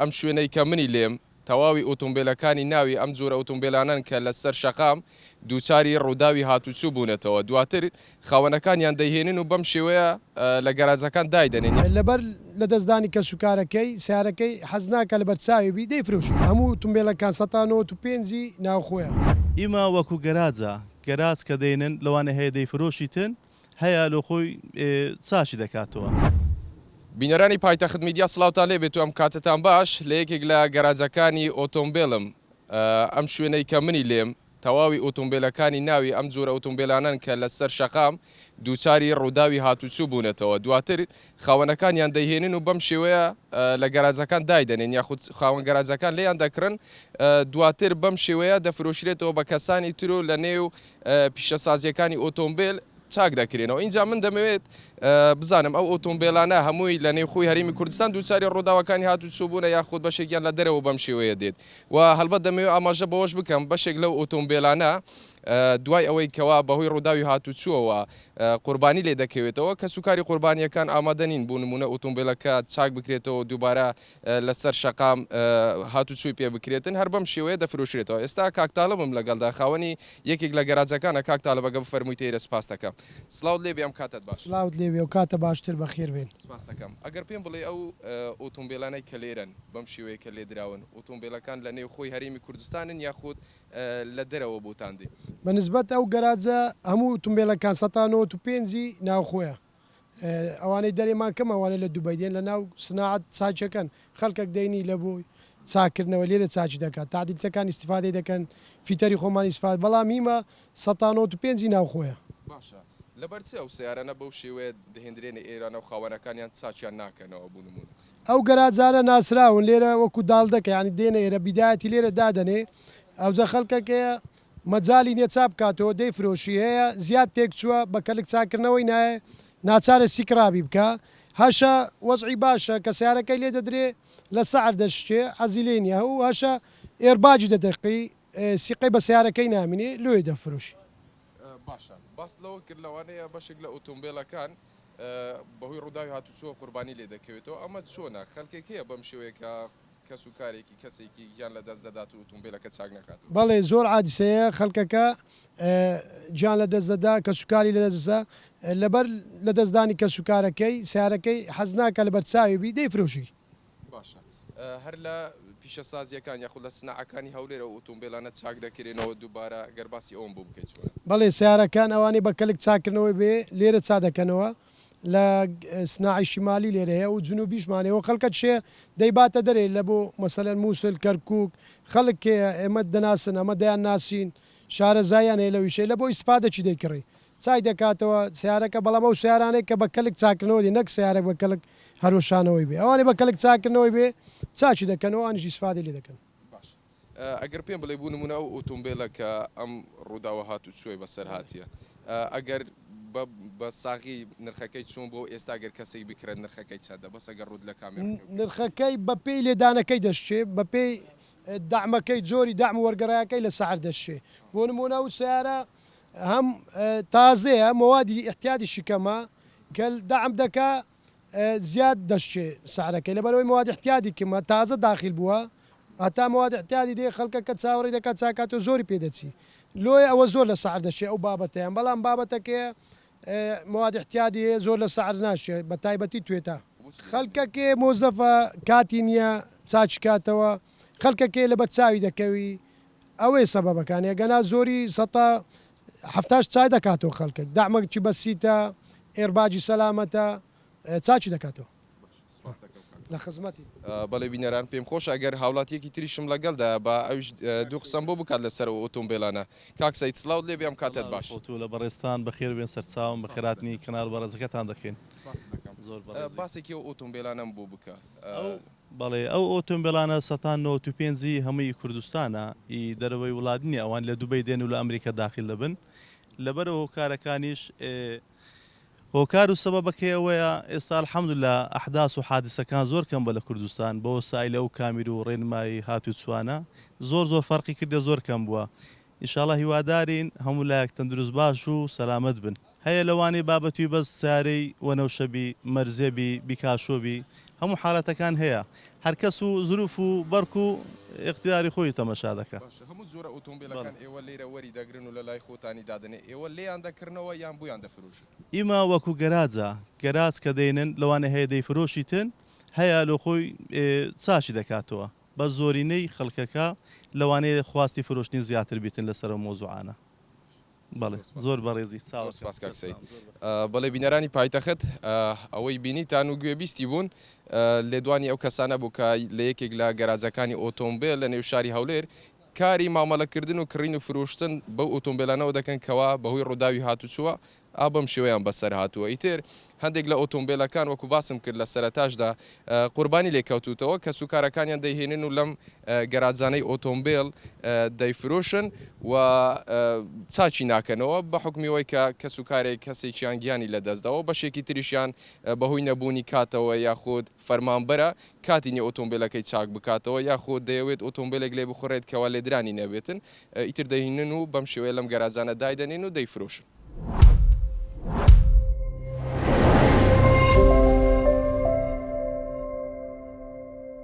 ئەم شوێنەی کە منی لێم تەواوی ئۆتۆمبیلەکانی ناوی ئەم جۆرە ئۆتۆمبیلانان کە لەسەر شەقام دووچاری ڕووداوی هاتوچوو بوونێتەوە دواتر خاوەنەکانیان دەیهێنن و بەم شێوەیە لە گەراجەکان دایدەنێن لەبەر لە دەستدانی کەسوکارەکەی سیارەکەی حەز ناکە لەبەر چاوی دەیفرۆشی هەموو ئۆتۆمبیلەکان 195 ناوخۆیە ئیما وەکو گەراجە گەراج کە دەینن لەوانە هەیە دەیفرۆشیتن هەیە لە خۆی چاشی دەکاتەوە. بینەرانی پایتەخت میدیا سڵاوتان لێ بێت و ئەم کاتتان باش لە یەکێک لە گەراجەکانی ئۆتۆمبیلم ئەم شوێنەی کە منی لێم تەواوی ئۆتۆمبیلەکانی ناوی ئەم جۆرە ئۆتۆمبیلانان کە لەسەر شەقام دووچاری ڕووداوی هاتوچوو بوونێتەوە دواتر خاوەنەکانیان دەیهێنن و بەم شێوەیە لە گەراجەکان دایدەنێن یاخود خاوەن گەراجەکان لێیان دەکڕن دواتر بەم شێوەیە دەفرۆشرێتەوە بە کەسانی تر و لە نێو پیشەسازیەکانی ئۆتۆمبیل چاک دەکرێنەوە اینجا من دەمەوێت بزانم ئەو ئۆتۆمبیلانە هەمووی لە نێو خۆی هەرێمی کوردستان دووچاری ڕووداوەکانی هاتوچوو بوونە یاخود بەشێکیان لە دەرەوە بەم شێوەیە دێت و هەڵبەت دەمەوێت ئاماژە بەوەش بکەم بەشێک لەو ئۆتۆمبیلانە دوای ئەوەی کەوا بەهۆی ڕووداوی هاتوچووەوە قوربانی لێ دەکەوێتەوە کە سوکاری قوربانیەکان ئامادەنین بوو نمونە ئۆتۆمبیلەکە چاک بکرێتەوە دووبارە لەسەر شەقام هاتوچووی پێ بکرێتن هەر بەم شێوەیە دەفرۆشرێتەوە ئێستا کاکتاڵەمم لەگەڵدا خاوەنی یەکێک لە گەراجەکانە کاکتاڵە بەگە بفەرموویتە ئێرە سپاس دەکەم سلااوت لێ بێم کاتت باش سلااوت لێ بێ و کاتە باشتر بەخێر بێن سپاس دەکەم ئەگەر پێم بڵێ ئەو ئۆتۆمبیلانەی کە لێرن بەم شێوەیە کە لێ دراون ئۆتۆمبیلەکان لە نێو خۆی هەرێمی کوردستانن یاخود لە دەرەوە بوتاندی بەنسبەت ئەو گەراجە هەموو ئۆتۆمبیلەکان 195 ناوخۆیە ئەوانەی دەرێمان کەم ئەوانە لە دووبەی دێن لە ناو سناعەت چاچەکەن خەڵکێک دەینی لە بۆی چاکردنەوە لێرە چاچی دەکات تعدیلچەکان استیفادەی دەکەن فیتەری خۆمان استیفاد بەڵام هیمە 195 ناوخۆیە باشە لەبەر چی ئەو سیارانە بەو شێوەیە دەهێنرێنە ئێرانە و خاوەنەکانیان چاچیان ناکەنەوە بوونمون ئەو گەراجانە ناسراون لێرە وەکو داڵ دەکە ینی دێنە ئێرە بیدایەتی لێرە دادەنێ ئەوجە خەڵکەکەیە مەجای نییە چاپ بکاتەوە دەیفرۆشی هەیە زیاد تێک چووە بە کەلک چاکردنەوەی نایە ناچارە سیکرابی بکە هەشە وەزعی باشە کە سیارەکەی لێ دەدرێ لە سەعر دەشتێ عەزیلێ نییە و هەشە ئێرباجی دەدەقی سیقی بە سیارەکەی نامینێ لێ دەفرۆشی باشە باس لەوە کرد لەوانەیە بەشێک لە ئۆتۆمبیلەکان بەهۆی ڕووداوی هاتوچووە قوربانی لێ دەکەوێتەوە ئەمە چۆنە خەڵکێکەیە بەم شێوەیەکە کەسوکارێکی کەسێکی گیان لە دەست دەدات و ئۆتۆمبیلەکە چاک نەکات بەڵێ زۆر عادیسەیە خەڵکەکە گیان لە دەست دەدا کەسوکاری لە دەستە لەبەر لە دەستدانی کەسوکارەکەی سیارەکەی حەز ناکە لەبەر چاوی دەیفرۆشی باشە هەر لە پیشەسازیەکان یاخود لە سناعەکانی هەولێرە ئۆتۆمبیلانە چاک دەکرێنەوە دووبارە گەرباسی ئەوم بوو بکەیت بەڵێ سیارەکان ئەوانەی بە کەلک چاکردنەوەی بێ لێرە چا دەکەنەوە لە سناعی شیمالی لێرەیە و جنوبیشمانەوە خەڵکە چێ دەیباتە دەرێ لە بۆ مەسەلەن مووسل کەرکک خەڵک ئێمە دەناسن ئەمە دەیان ناسین شارەزایان هەیە لە ویشەی لە بۆ ئیسفادەچی دەیکڕی چای دەکاتەوە سیارەکە بەڵام ئەو سیارانێک کە بە کەلک چاکردنەوە دی نەک سیارێک بە کەلک هەروشانەوەی بێ ئەوانەی بە کەلک چاکردنەوەی بێ چاچی دەکەنەوە ئەنیش ئیسفادەی لێ دەکەن ئەگەر پێم بڵێ بوونمونە ئەو ئۆتۆمبیلە کە ئەم ڕووداوە هاتوچووی بەسەر هاتیە ئەگەر بە ساغی نرخەکەی چوون بۆ ئێستا گەر کەسێک بکرێت نرخەکەی چەندە بەسەگە ڕوود لە کامێ نرخەکەی بە پێی لێدانەکەی دەشتێ بە پێی دامەکەی جۆری دام وەرگەڕایەکەی لە سەعر دەشێ بۆ نمونە و سیارە هەم تازەیە مەوادی احتیاطی شکەمە کە دام دەکا زیاد دەشێ سعرەکەی لەبەرەوەی مواد احتیاطی کەمە تازە داخل بووە هەتا مواد احتیاطی دێ خەڵکەکە چاوەڕێ دەکات چاکات و زۆری پێدەچی لۆی ئەوە زۆر لە سعر دەشێ ئەو بابەتیان بەڵام بابەتەکەی مواد احتیاطی زۆر لە سعر ناشێ بە تایبەتی توێتە خەڵکەکێ مۆزەفە کاتی نییە چاچ کاتەوە خەڵکەکێ لە بەرچاوی دەکەوی ئەوەی سەبەبەکان ئەگەنا زۆری 170 چای دەکاتەوە خەڵکە دامەکی بەسیتە ئێرباجی سەلامەتە چاچی دەکاتەوە لە خزمەتی بەڵێ بینەران پێم خۆش ئەگەر هاوڵاتیەکی تریشم لەگەڵدا بە ئەوش دوو قسەم بۆ بکات لەسەر ئۆتۆمبیلانە کاکسەیت سلااوت لێ بێم کاتت باش لە بەڕێستان بەخێر بێن سەرچاوم بە خێراتنی کەنار بەڕێزەکەتان دەکەین باسێکی ئەو ئۆتۆمبیلانم بۆ بکە بەڵێ ئەو ئۆتۆمبیلانە 195 هەمووی کوردستانە ئی دەرەوەی وڵاتنی ئەوان لە دووبەی دێن و لە ئەمریکا داخل دەبن لەبەرەوە کارەکانیش هۆکار و سەبەبەکەی ئەوەیە ئێستا الحەمدوللا ئەحداس و حادسەکان زۆر کەم بە لە کوردستان بۆ سایلە و کامیر و ڕێنمایی هاتوچوانە زۆر فەرقی کردێ زۆر کەم بووە ئینشاڵڵا هیوادارین هەموو لایەک تەندروست باش و سەلامەت بن هەیە لەوانەی بابەتی بەس سارەی وەنەوشەبی مەرزێبی بیکاشۆبی هەموو حاڵەتەکان هەیە هەر کەس و زروف و بەرک و اختیاری خۆی تەمەشا دەکات. هەموو جۆرە ئۆتۆمبیلەکان ئێوە لێرە وەری دەگرن و لە لای خۆتانی دادنێ ئێوە لێیان دەکردنەوە یان بویان دەفروشن. ئیمە وەکو گەراجە گەراج کە دێنن لەوانە هەیە دەیفرۆشیتن هەیە لە خۆی چاشی دەکاتەوە بە زۆرینەی خەڵکەکە لەوانەیە خواستی فرۆشتنی زیاتر بیتن لەسەر مۆزوعانە. بەڵێ زۆر بەڕێزی سپاسکاکسەی بەڵێ بینەرانی پایتەخت ئەوەی بینیتان و گوێبیستی بوون لێدوانی ئەو کەسانە بوو کە لە یەکێک لە گەراجەکانی ئۆتۆمبیل لە نێو شاری هەولێر کاری مامەڵەکردن و کڕین و فرۆشتن بەو ئۆتۆمبیلانەوە دەکەن کەوا بەهۆی ڕووداوی هاتوچووە بەم شێوەیان بەسەر هاتووە. ئیتر هەندێک لە ئۆتۆمبیلەکان وەکو باسم کرد لە سەرەتاشدا قوربانی لێکەوتوتەوە کە سوکارەکانیان دەیهێنن و لەم گەراجانەی ئۆتۆمبیل دەیفرۆشن و چاچی ناکەنەوە بە حکمیەوەی کە سوکارێک کەسێکیان گیانی لەدەستداوە بەشێکی تریشیان بەهۆی نەبوونی کاتەوە یاخود فەرمانبەرە کاتینی ئۆتۆمبیلەکەی چاک بکاتەوە یاخود دەیەوێت ئۆتۆمبیلێک لێ بخۆڕێت کەوا لێدرانی نەبێتن ئیتر دەهێنن و بەم شێوەیە لەم گەراجانە دایدەنێن و دەیفرۆشن.